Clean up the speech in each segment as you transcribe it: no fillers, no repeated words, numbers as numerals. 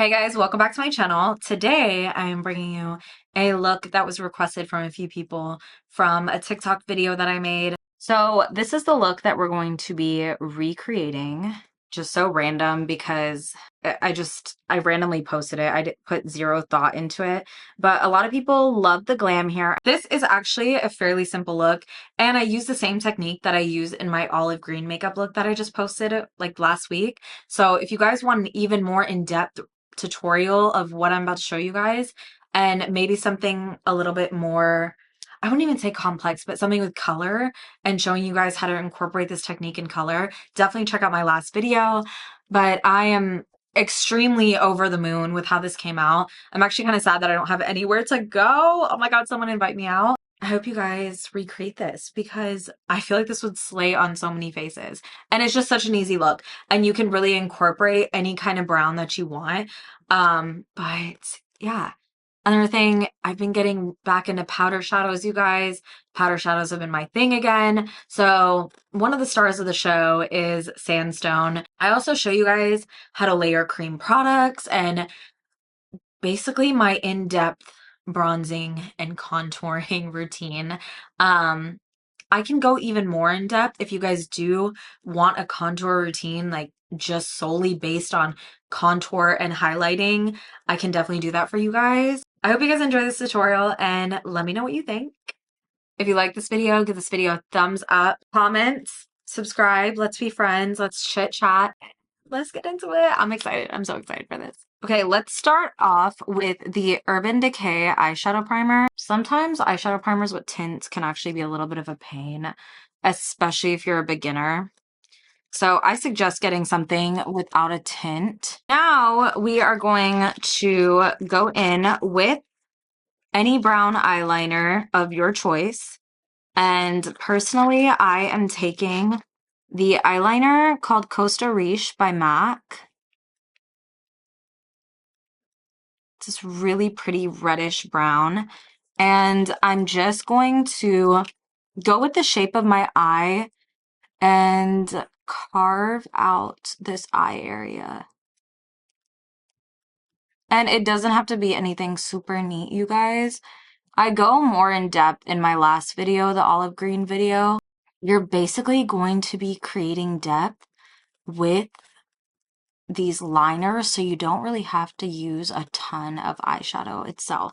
Hey guys, welcome back to my channel. Today I am bringing you a look that was requested from a few people from a TikTok video that I made. So this is the look that we're going to be recreating. Just so random because I randomly posted it. I put zero thought into it, but a lot of people love the glam hair. This is actually a fairly simple look, and I use the same technique that I use in my olive green makeup look that I just posted like last week. So if you guys want an even more in-depth tutorial of what I'm about to show you guys, and maybe something a little bit more, I wouldn't even say complex, but something with color and showing you guys how to incorporate this technique in color, definitely check out my last video. But I am extremely over the moon with how this came out. I'm actually kind of sad that I don't have anywhere to go. Oh my god, someone invite me out. I hope you guys recreate this because I feel like this would slay on so many faces. And it's just such an easy look. And you can really incorporate any kind of brown that you want. But yeah. Another thing, I've been getting back into powder shadows, you guys. Powder shadows have been my thing again. So one of the stars of the show is Sandstone. I also show you guys how to layer cream products and basically my in-depth bronzing and contouring routine. I can go even more in depth if you guys do want a contour routine, like just solely based on contour and highlighting. I can definitely do that for you guys. I hope you guys enjoy this tutorial and let me know what you think. If you like this video, give this video a thumbs up, comments, subscribe, let's be friends, let's chit chat. Let's get into it. I'm excited. I'm so excited for this. Okay, let's start off with the Urban Decay eyeshadow primer. Sometimes eyeshadow primers with tints can actually be a little bit of a pain, especially if you're a beginner. So I suggest getting something without a tint. Now we are going to go in with any brown eyeliner of your choice. And personally, I am taking the eyeliner called Costa Riche by MAC. It's this really pretty reddish brown. And I'm just going to go with the shape of my eye and carve out this eye area. And it doesn't have to be anything super neat, you guys. I go more in depth in my last video, the olive green video. You're basically going to be creating depth with these liners, so you don't really have to use a ton of eyeshadow itself.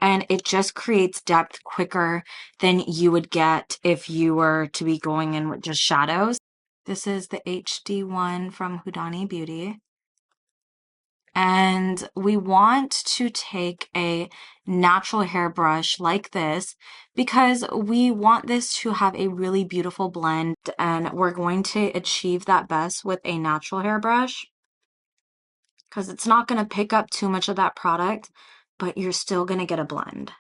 And it just creates depth quicker than you would get if you were to be going in with just shadows. This is the HD one from Hudani Beauty. And we want to take a natural hairbrush like this because we want this to have a really beautiful blend, and we're going to achieve that best with a natural hairbrush because it's not going to pick up too much of that product, but you're still going to get a blend.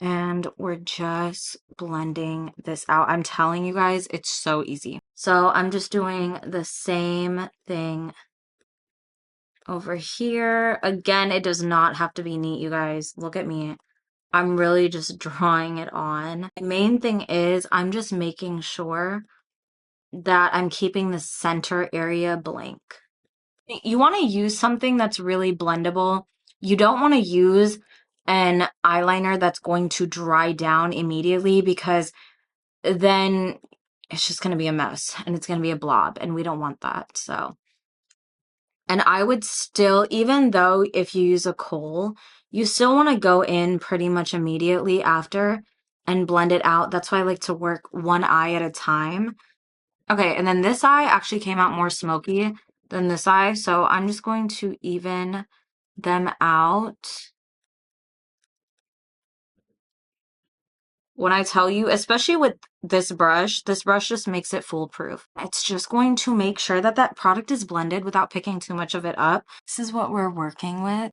And we're just blending this out. I'm telling you guys, it's so easy. So I'm just doing the same thing over here. Again, it does not have to be neat, you guys. Look at me. I'm really just drawing it on. The main thing is I'm just making sure that I'm keeping the center area blank. You want to use something that's really blendable. You don't want to use an eyeliner that's going to dry down immediately because then it's just going to be a mess and it's going to be a blob, and we don't want that. So, and I would still, even though if you use a kohl, you still want to go in pretty much immediately after and blend it out. That's why I like to work one eye at a time. Okay, and then this eye actually came out more smoky than this eye, so I'm just going to even them out. When I tell you, especially with this brush just makes it foolproof. It's just going to make sure that that product is blended without picking too much of it up. This is what we're working with.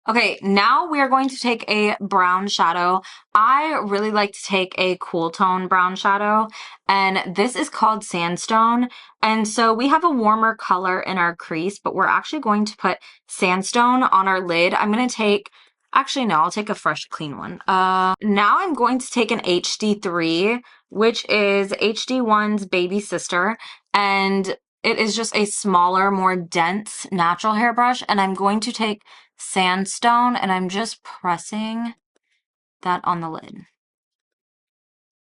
Okay, now we are going to take a brown shadow. I really like to take a cool tone brown shadow, and this is called Sandstone. And so we have a warmer color in our crease, but we're actually going to put Sandstone on our lid. I'm going to take, actually no, I'll take a fresh clean one. Now I'm going to take an HD3, which is HD1's baby sister, and it is just a smaller, more dense natural hairbrush, and I'm going to take sandstone and I'm just pressing that on the lid.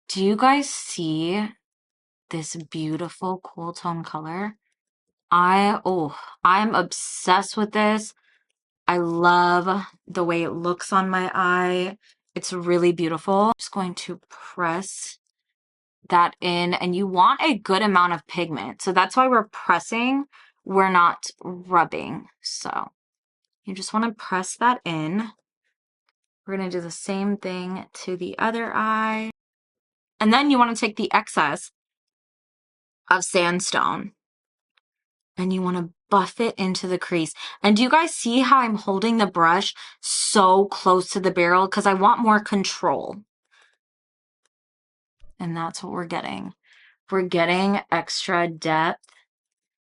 Do you guys see this beautiful cool tone color? I'm obsessed with this. I love the way it looks on my eye. It's really beautiful. I'm just going to press that in, and you want a good amount of pigment. So that's why we're pressing, we're not rubbing. So you just want to press that in. We're going to do the same thing to the other eye. And then you want to take the excess of sandstone and you want to buff it into the crease. And do you guys see how I'm holding the brush so close to the barrel? Because I want more control. And that's what we're getting. We're getting extra depth.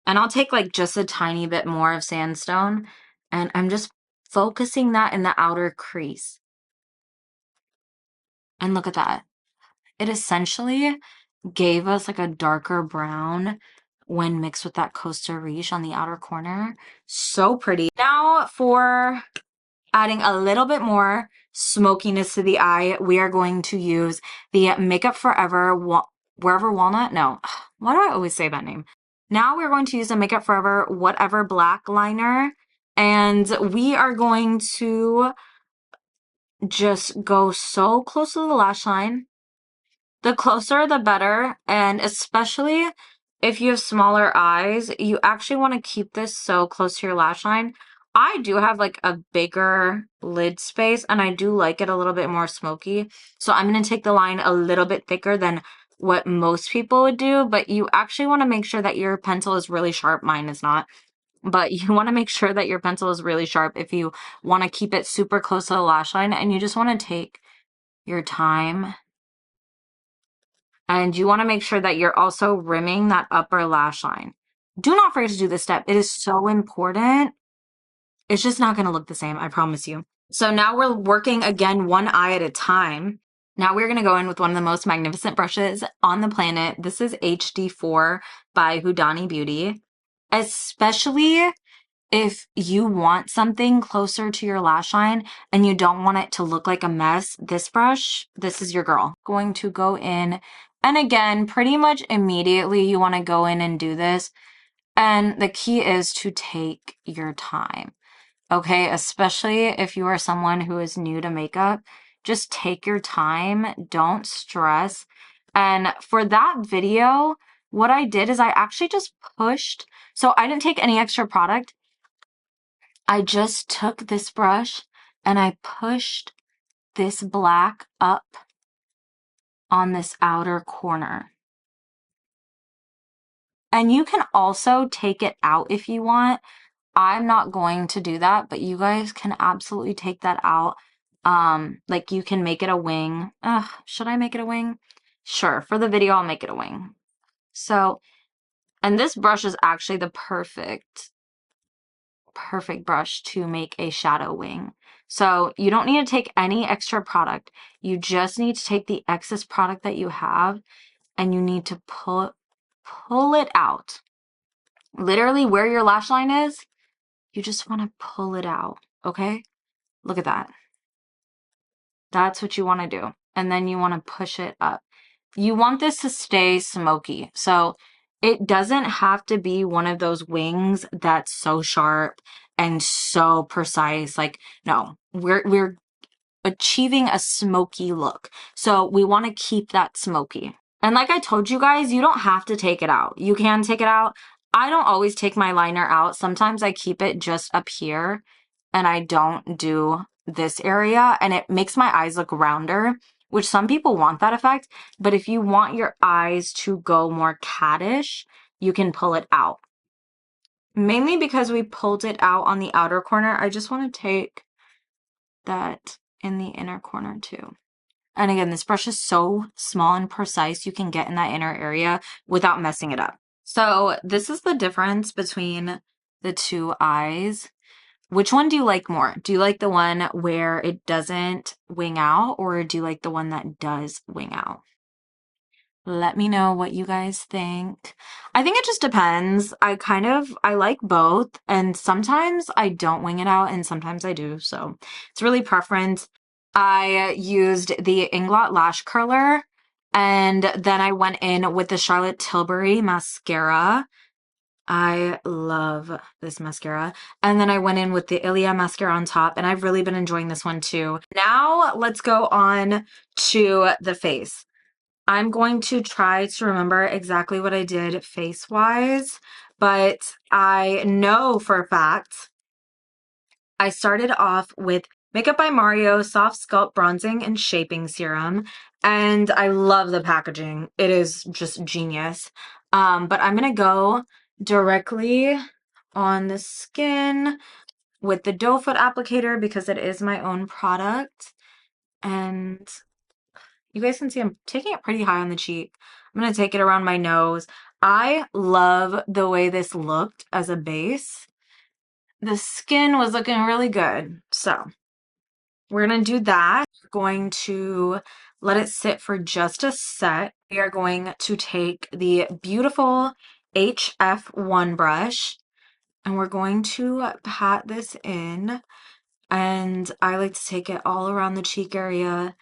And I'll take like just a tiny bit more of sandstone. And I'm just focusing that in the outer crease. And look at that. It essentially gave us like a darker brown when mixed with that Costa Riche on the outer corner. So pretty. Now for adding a little bit more smokiness to the eye, we are going to use the Makeup Forever Wherever Walnut. No, why do I always say that name? Now we're going to use the Makeup Forever Whatever Black liner, and we are going to just go so close to the lash line. The closer, the better, and especially if you have smaller eyes, you actually want to keep this so close to your lash line. I do have like a bigger lid space, and I do like it a little bit more smoky. So I'm going to take the line a little bit thicker than what most people would do, but you actually want to make sure that your pencil is really sharp. Mine is not. But you want to make sure that your pencil is really sharp if you want to keep it super close to the lash line, and you just want to take your time. And you want to make sure that you're also rimming that upper lash line. Do not forget to do this step. It is so important. It's just not going to look the same, I promise you. So now we're working again one eye at a time. Now we're going to go in with one of the most magnificent brushes on the planet. This is HD4 by Hudani Beauty. Especially if you want something closer to your lash line and you don't want it to look like a mess, this brush, this is your girl. Going to go in, and again, pretty much immediately you want to go in and do this. And the key is to take your time, okay? Especially if you are someone who is new to makeup, just take your time, don't stress. And for that video, what I did is I actually just pushed, so I didn't take any extra product. I just took this brush and I pushed this black up on this outer corner. And you can also take it out if you want. I'm not going to do that, but you guys can absolutely take that out. Like you can make it a wing. Should I make it a wing? Sure, for the video, I'll make it a wing. So, and this brush is actually the perfect brush to make a shadow wing. So you don't need to take any extra product. You just need to take the excess product that you have and you need to pull it out. Literally where your lash line is, you just want to pull it out, okay? Look at that. That's what you want to do. And then you want to push it up. You want this to stay smoky. So it doesn't have to be one of those wings that's so sharp and so precise. Like, no, we're achieving a smoky look. So we want to keep that smoky. And like I told you guys, you don't have to take it out. You can take it out. I don't always take my liner out. Sometimes I keep it just up here and I don't do this area, and it makes my eyes look rounder, which some people want that effect. But if you want your eyes to go more cattish, you can pull it out. Mainly because we pulled it out on the outer corner, I just want to take that in the inner corner too. And again, this brush is so small and precise, you can get in that inner area without messing it up. So this is the difference between the two eyes. Which one do you like more? Do you like the one where it doesn't wing out, or do you like the one that does wing out? Let me know what you guys think. I think it just depends. I like both, and sometimes I don't wing it out and sometimes I do. So it's really preference. I used the Inglot Lash Curler and then I went in with the Charlotte Tilbury mascara. I love this mascara. And then I went in with the Ilia mascara on top, and I've really been enjoying this one too. Now let's go on to the face. I'm going to try to remember exactly what I did face-wise, but I know for a fact I started off with Makeup by Mario Soft Sculpt Bronzing and Shaping Serum, and I love the packaging. It is just genius. But I'm gonna go directly on the skin with the doe foot applicator because it is my own product. And you guys can see I'm taking it pretty high on the cheek. I'm going to take it around my nose. I love the way this looked as a base. The skin was looking really good. So we're going to do that. We're going to let it sit for just a set. We are going to take the beautiful HF1 brush and we're going to pat this in. And I like to take it all around the cheek area.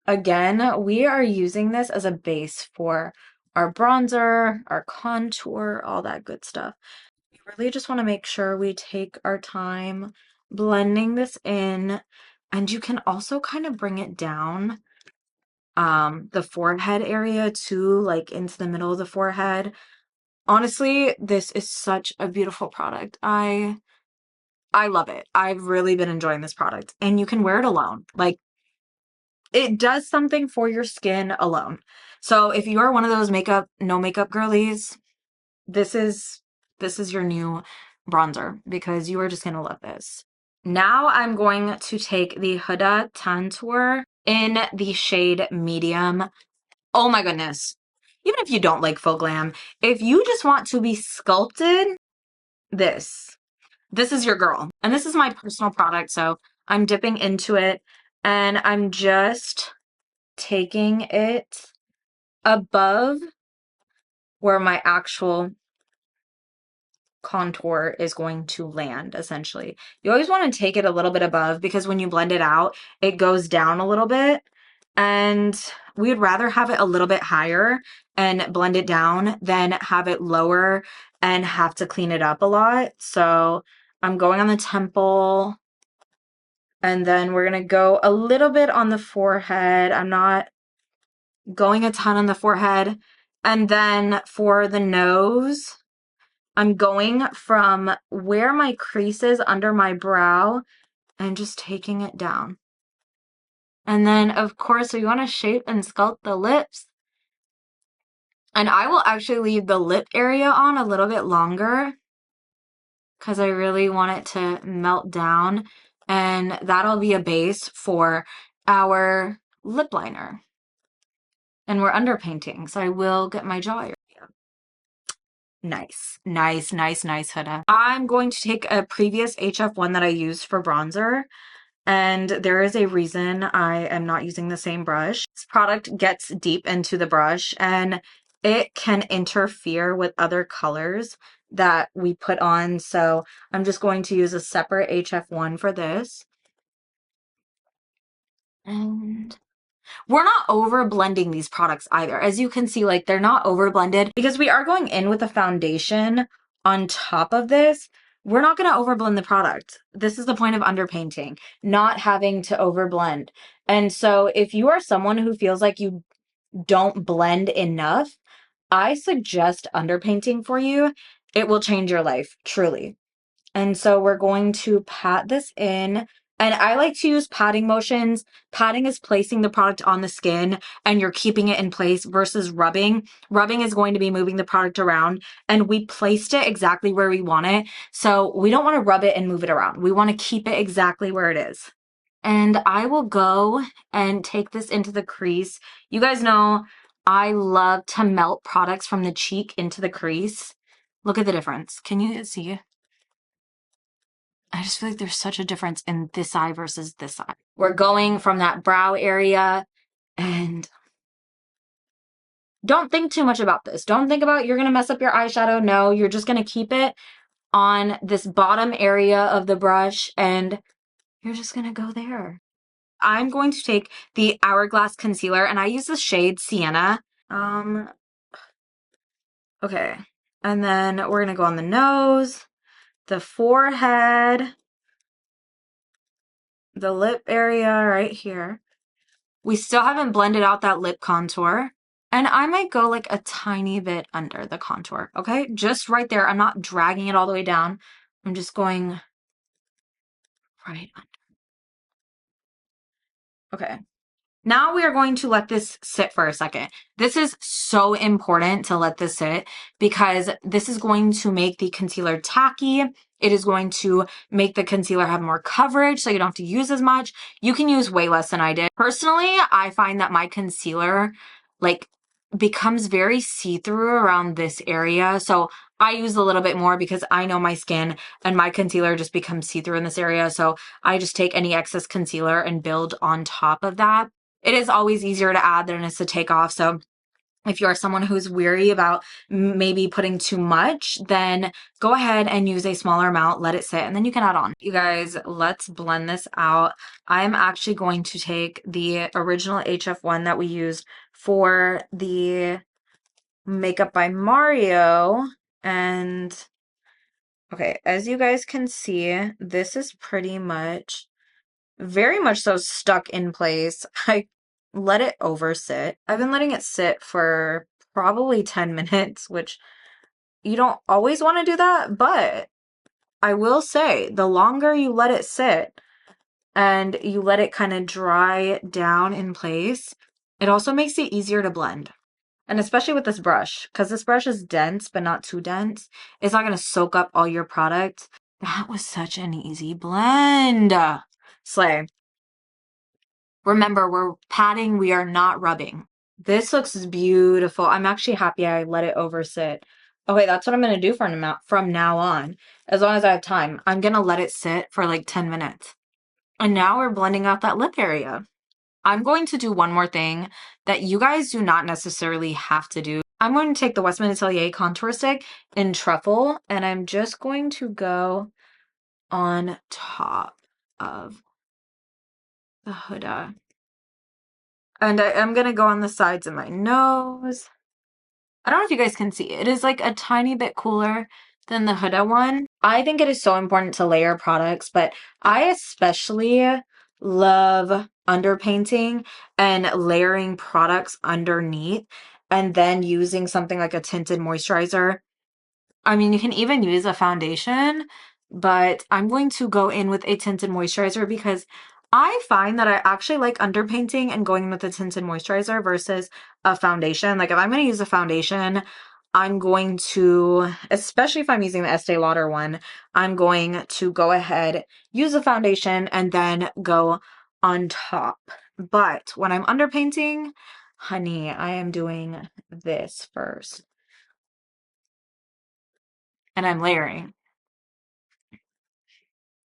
Again, we are using this as a base for our bronzer, our contour, all that good stuff. We really just want to make sure we take our time blending this in, and you can also kind of bring it down the forehead area too, like into the middle of the forehead. Honestly, this is such a beautiful product. I love it. I've really been enjoying this product, and you can wear it alone. Like, it does something for your skin alone. So if you are one of those no makeup girlies, this is your new bronzer because you are just gonna love this. Now I'm going to take the Huda Tantour in the shade medium. Oh my goodness. Even if you don't like faux glam, if you just want to be sculpted, this is your girl. And this is my personal product, so I'm dipping into it and I'm just taking it above where my actual contour is going to land, essentially. You always want to take it a little bit above because when you blend it out, it goes down a little bit. And we would rather have it a little bit higher and blend it down than have it lower and have to clean it up a lot. So I'm going on the temple, and then we're going to go a little bit on the forehead. I'm not going a ton on the forehead. And then for the nose, I'm going from where my crease is under my brow and just taking it down. And then, of course, we want to shape and sculpt the lips. And I will actually leave the lip area on a little bit longer because I really want it to melt down. And that'll be a base for our lip liner. And we're underpainting, so I will get my jaw area. Nice, nice, nice, nice, Huda. I'm going to take a previous HF1 that I used for bronzer, and there is a reason I am not using the same brush. This product gets deep into the brush, and it can interfere with other colors that we put on, so I'm just going to use a separate HF1 for this. And we're not over blending these products either. As you can see, like, they're not over blended because we are going in with a foundation on top of this. We're not going to over blend the product. This is the point of underpainting, not having to over blend. And so if you are someone who feels like you don't blend enough, I suggest underpainting for you. It will change your life, truly. And so we're going to pat this in. And I like to use patting motions. Patting is placing the product on the skin and you're keeping it in place versus rubbing. Rubbing is going to be moving the product around, and we placed it exactly where we want it. So we don't want to rub it and move it around. We want to keep it exactly where it is. And I will go and take this into the crease. You guys know I love to melt products from the cheek into the crease. Look at the difference. Can you see? I just feel like there's such a difference in this eye versus this eye. We're going from that brow area and Don't think too much about this. Don't think about you're going to mess up your eyeshadow. No, you're just going to keep it on this bottom area of the brush and you're just going to go there. I'm going to take the Hourglass Concealer and I use the shade Sienna. Okay. And then we're going to go on the nose, the forehead, the lip area right here. We still haven't blended out that lip contour. And I might go like a tiny bit under the contour, okay? Just right there. I'm not dragging it all the way down. I'm just going right under. Okay. Now we are going to let this sit for a second. This is so important to let this sit because this is going to make the concealer tacky. It is going to make the concealer have more coverage so you don't have to use as much. You can use way less than I did. Personally, I find that my concealer like becomes very see-through around this area. So I use a little bit more because I know my skin and my concealer just becomes see-through in this area. So I just take any excess concealer and build on top of that. It is always easier to add than it is to take off. So if you are someone who's weary about maybe putting too much, then go ahead and use a smaller amount, let it sit, and then you can add on. You guys, let's blend this out. I'm actually going to take the original HF1 that we used for the Makeup by Mario. And okay, as you guys can see, this is pretty much very much so stuck in place. I let it over sit. I've been letting it sit for probably 10 minutes, which you don't always want to do that, but I will say the longer you let it sit and you let it kind of dry down in place, it also makes it easier to blend. And especially with this brush, because this brush is dense, but not too dense. It's not going to soak up all your product. That was such an easy blend. Slay. Remember, we're patting, we are not rubbing. This looks beautiful. I'm actually happy I let it over sit. Okay, that's what I'm going to do from now on. As long as I have time, I'm going to let it sit for like 10 minutes. And now we're blending out that lip area. I'm going to do one more thing that you guys do not necessarily have to do. I'm going to take the Westman Atelier contour stick in Truffle, and I'm just going to go on top of the Huda. And I'm going to go on the sides of my nose. I don't know if you guys can see. It is like a tiny bit cooler than the Huda one. I think it is so important to layer products, but I especially love underpainting and layering products underneath and then using something like a tinted moisturizer. I mean, you can even use a foundation, but I'm going to go in with a tinted moisturizer because I find that I actually like underpainting and going with a tinted moisturizer versus a foundation. Like if I'm going to use a foundation, I'm going to, especially if I'm using the Estee Lauder one, I'm going to go ahead, use a foundation, and then go on top. But when I'm underpainting, honey, I am doing this first. And I'm layering.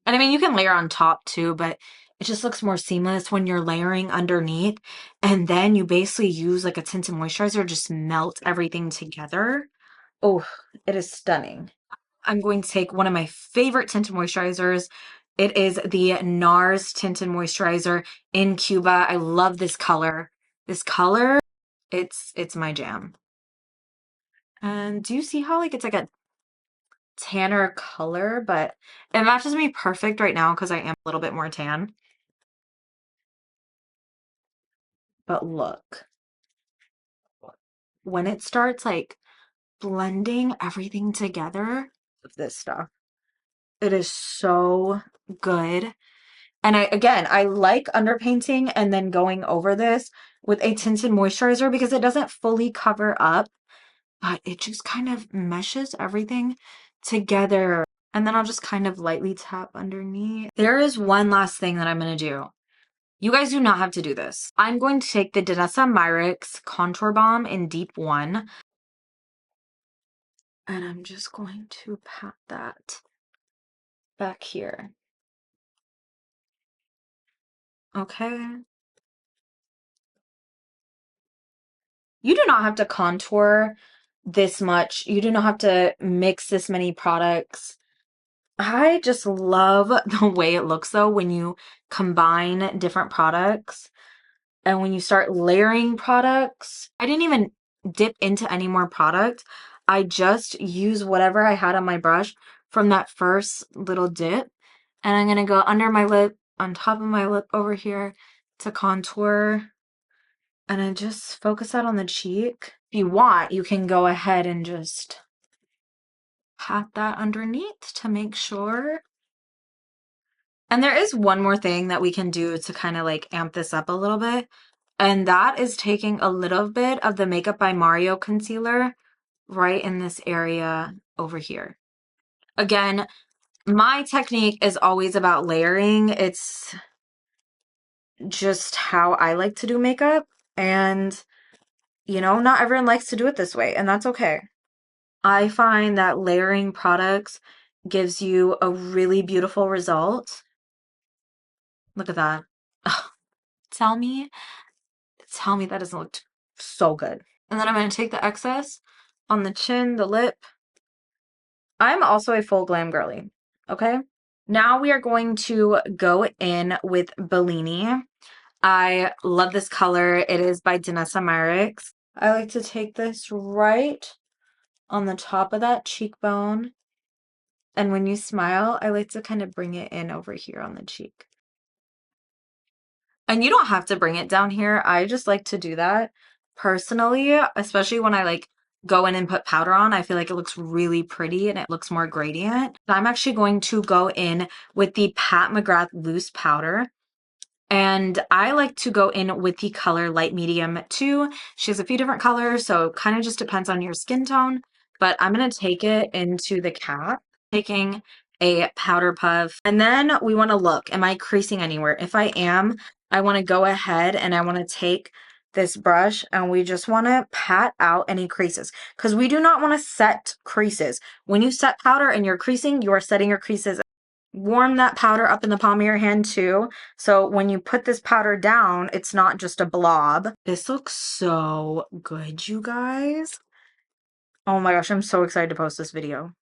And I mean, you can layer on top too, but it just looks more seamless when you're layering underneath. And then you basically use like a tinted moisturizer, just melt everything together. Oh, it is stunning. I'm going to take one of my favorite tinted moisturizers. It is the NARS Tinted Moisturizer in Cuba. I love this color. This color, it's my jam. And do you see how like it's like a tanner color, but it matches me perfect right now because I am a little bit more tan. But look, when it starts like blending everything together, this stuff, it is so good. And I like underpainting and then going over this with a tinted moisturizer because it doesn't fully cover up, but it just kind of meshes everything together. And then I'll just kind of lightly tap underneath. There is one last thing that I'm going to do. You guys do not have to do this. I'm going to take the Danessa Myricks Contour Balm in Deep 1. And I'm just going to pat that back here. Okay. You do not have to contour this much. You do not have to mix this many products. I just love the way it looks though when you combine different products and when you start layering products. I didn't even dip into any more product. I just use whatever I had on my brush from that first little dip. And I'm going to go under my lip, on top of my lip over here to contour. And I just focus that on the cheek. If you want, you can go ahead and just pat that underneath to make sure. And there is one more thing that we can do to kind of like amp this up a little bit. And that is taking a little bit of the Makeup by Mario concealer right in this area over here. Again, my technique is always about layering. It's just how I like to do makeup. And, you know, not everyone likes to do it this way, and that's okay. I find that layering products gives you a really beautiful result. Look at that. Ugh, tell me that doesn't look so good. And then I'm going to take the excess on the chin, the lip. I'm also a full glam girly, okay? Now we are going to go in with Bellini. I love this color. It is by Danessa Myricks. I like to take this right on the top of that cheekbone. And when you smile, I like to kind of bring it in over here on the cheek. And you don't have to bring it down here. I just like to do that personally, especially when I like go in and put powder on. I feel like it looks really pretty and it looks more gradient. I'm actually going to go in with the Pat McGrath loose powder. And I like to go in with the color light medium too. She has a few different colors, so it kind of just depends on your skin tone. But I'm going to take it into the cap, taking a powder puff. And then we want to look, am I creasing anywhere? If I am, I want to go ahead and I want to take this brush and we just want to pat out any creases because we do not want to set creases. When you set powder and you're creasing, you are setting your creases. Warm that powder up in the palm of your hand too. So when you put this powder down, it's not just a blob. This looks so good, you guys. Oh my gosh, I'm so excited to post this video.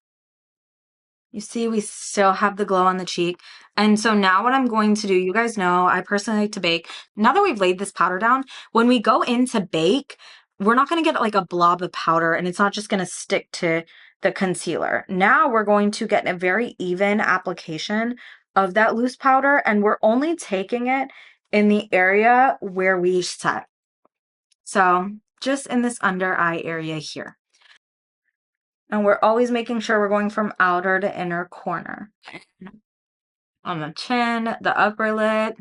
You see, we still have the glow on the cheek. And so now what I'm going to do, you guys know, I personally like to bake. Now that we've laid this powder down, when we go in to bake, we're not going to get like a blob of powder and it's not just going to stick to the concealer. Now we're going to get a very even application of that loose powder and we're only taking it in the area where we set. So just in this under eye area here. And we're always making sure we're going from outer to inner corner. On the chin, the upper lip,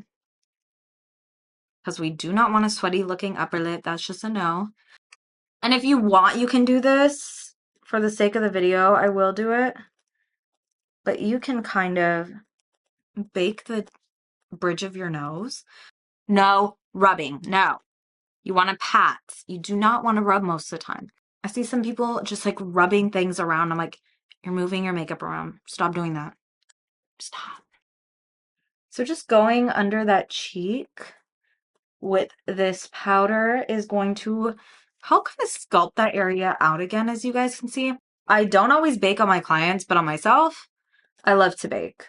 because we do not want a sweaty looking upper lip. That's just a no. And if you want, you can do this. For the sake of the video, I will do it. But you can kind of bake the bridge of your nose. No rubbing, no. You want to pat. You do not want to rub most of the time. I see some people just like rubbing things around. I'm like, you're moving your makeup around. Stop doing that. Stop. So just going under that cheek with this powder is going to help kind of sculpt that area out again, as you guys can see. I don't always bake on my clients, but on myself, I love to bake.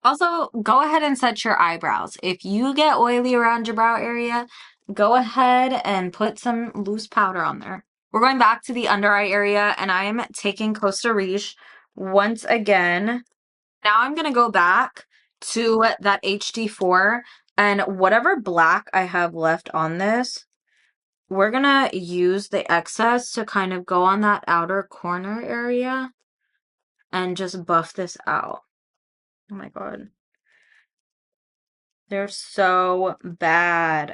Also, go ahead and set your eyebrows. If you get oily around your brow area, go ahead and put some loose powder on there. We're going back to the under eye area, and I am taking Costa Riche once again. Now I'm going to go back to that HD4, and whatever black I have left on this, we're going to use the excess to kind of go on that outer corner area and just buff this out. Oh my god. They're so bad.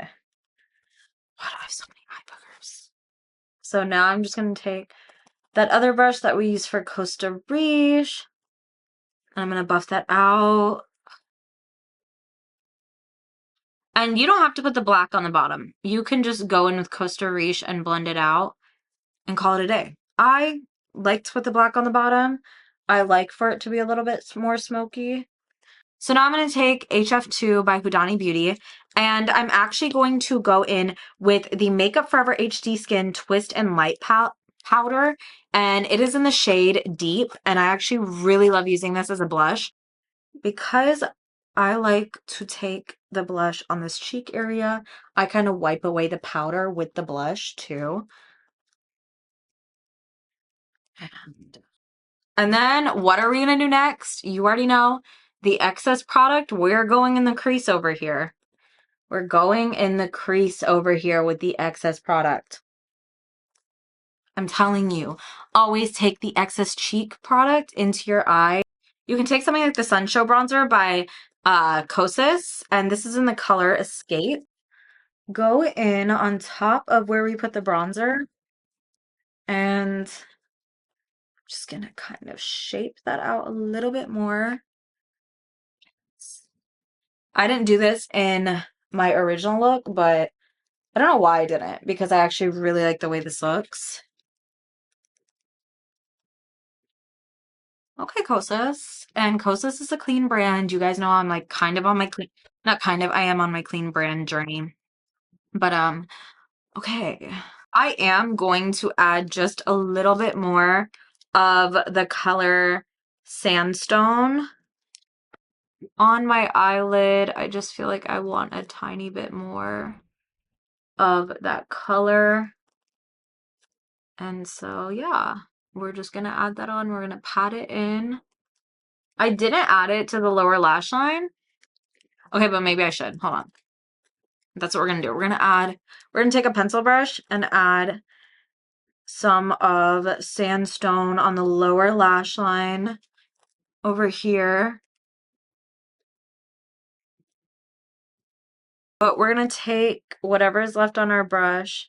Why do I have so many eye boogers? So now I'm just going to take that other brush that we use for Costa Riche, and I'm going to buff that out. And you don't have to put the black on the bottom. You can just go in with Costa Riche and blend it out and call it a day. I like to put the black on the bottom. I like for it to be a little bit more smoky. So now I'm going to take HF2 by Hudani Beauty, and I'm actually going to go in with the Makeup Forever HD Skin Twist and Light Powder, and it is in the shade Deep, and I actually really love using this as a blush because I like to take the blush on this cheek area. I kind of wipe away the powder with the blush too. And then what are we going to do next? You already know the excess product. We're going in the crease over here. We're going in the crease over here with the excess product. I'm telling you, always take the excess cheek product into your eye. You can take something like the Sun Show Bronzer by Kosas, and this is in the color Escape. Go in on top of where we put the bronzer, and I'm just gonna kind of shape that out a little bit more. I didn't do this in my original look, but I don't know why I didn't, because I actually really like the way this looks. Okay, Kosas. And Kosas is a clean brand. You guys know I'm like kind of on my clean, not kind of, I am on my clean brand journey. But okay. I am going to add just a little bit more of the color Sandstone on my eyelid. I just feel like I want a tiny bit more of that color. And so, yeah, we're just gonna add that on. We're gonna pat it in. I didn't add it to the lower lash line. Okay, but maybe I should. Hold on. That's what we're gonna do. We're gonna take a pencil brush and add some of Sandstone on the lower lash line over here. But we're gonna take whatever is left on our brush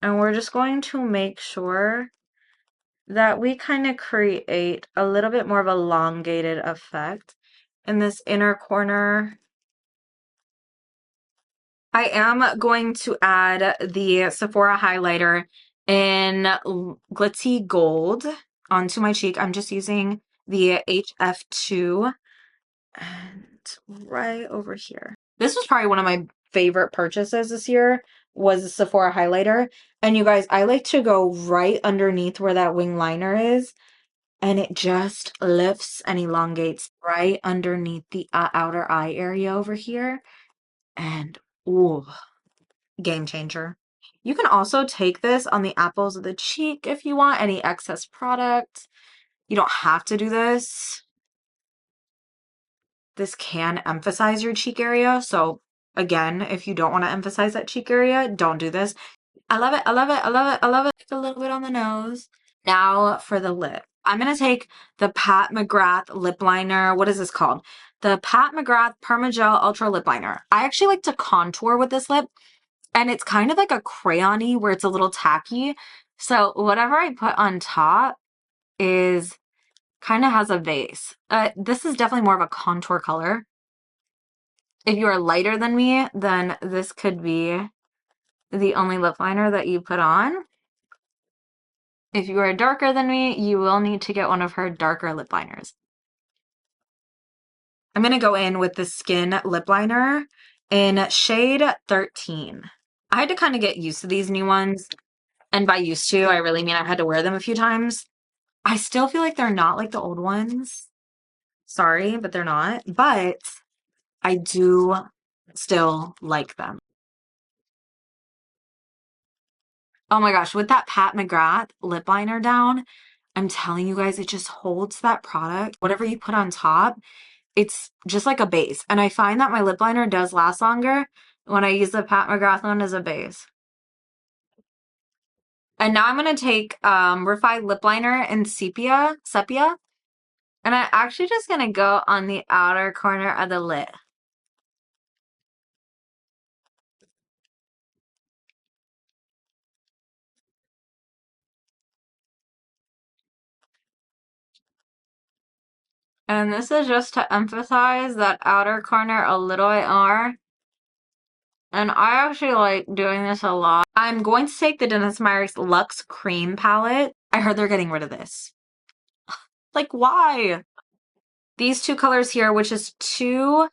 and we're just going to make sure that we kind of create a little bit more of a elongated effect in this inner corner. I am going to add the Sephora highlighter in Glitzy Gold onto my cheek. I'm just using the HF2 and right over here. This was probably one of my favorite purchases this year was the Sephora highlighter. And you guys, I like to go right underneath where that wing liner is, and it just lifts and elongates right underneath the outer eye area over here. And ooh, game changer. You can also take this on the apples of the cheek if you want any excess product. You don't have to do this. This can emphasize your cheek area. So again, if you don't want to emphasize that cheek area, don't do this. I love it. I love it. I love it. I love it. A little bit on the nose. Now for the lip. I'm going to take the Pat McGrath lip liner. What is this called? The Pat McGrath Permagel Ultra Lip Liner. I actually like to contour with this lip, and it's kind of like a crayon-y where it's a little tacky. So whatever I put on top is kind of has a base. This is definitely more of a contour color. If you are lighter than me, then this could be the only lip liner that you put on. If you are darker than me, you will need to get one of her darker lip liners. I'm going to go in with the Skin lip liner in shade 13. I had to kind of get used to these new ones. And by used to, I really mean I had to wear them a few times. I still feel like they're not like the old ones. Sorry, but they're not. But I do still like them. Oh my gosh, with that Pat McGrath lip liner down, I'm telling you guys, it just holds that product. Whatever you put on top, it's just like a base. And I find that my lip liner does last longer when I use the Pat McGrath one as a base. And now I'm going to take Refined Lip Liner in Sepia. And I'm actually just going to go on the outer corner of the lid. And this is just to emphasize that outer corner a little bit more. And I actually like doing this a lot. I'm going to take the Dennis Myers Luxe Cream palette. I heard they're getting rid of this. Like, why? these two colors here, which is 2,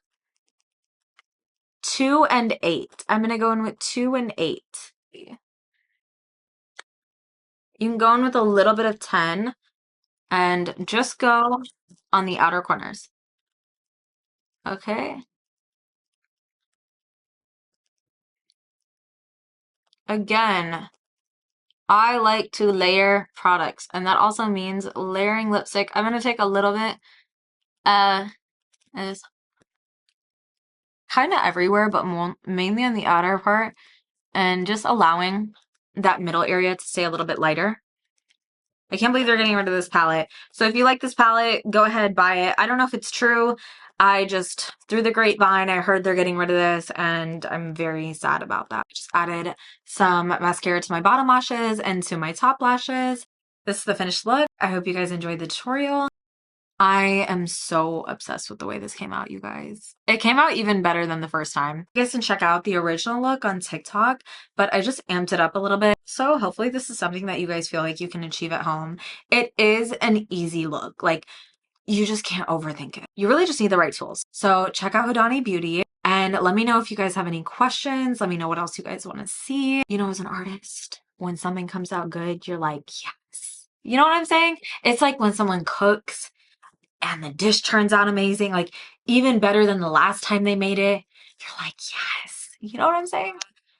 2 and 8. I'm gonna go in with 2 and 8. You can go in with a little bit of 10 and just go on the outer corners. Okay. Again, I like to layer products, and that also means layering lipstick. I'm gonna take a little bit, is kind of everywhere, but mainly on the outer part, and just allowing that middle area to stay a little bit lighter. I can't believe they're getting rid of this palette. So if you like this palette, go ahead, buy it. I don't know if it's true. I just, through the grapevine, I heard they're getting rid of this, and I'm very sad about that. I just added some mascara to my bottom lashes and to my top lashes. This is the finished look. I hope you guys enjoyed the tutorial. I am so obsessed with the way this came out, you guys. It came out even better than the first time. You guys can check out the original look on TikTok, but I just amped it up a little bit. So hopefully this is something that you guys feel like you can achieve at home. It is an easy look. Like, you just can't overthink it. You really just need the right tools. So check out Hudani Beauty and let me know if you guys have any questions. Let me know what else you guys want to see. You know, as an artist, when something comes out good, you're like, yes. You know what I'm saying? It's like when someone cooks and the dish turns out amazing, like even better than the last time they made it. You're like, yes. You know what I'm saying?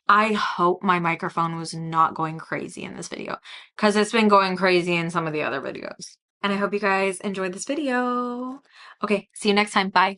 I hope my microphone was not going crazy in this video, because it's been going crazy in some of the other videos. And I hope you guys enjoyed this video. Okay, see you next time. Bye.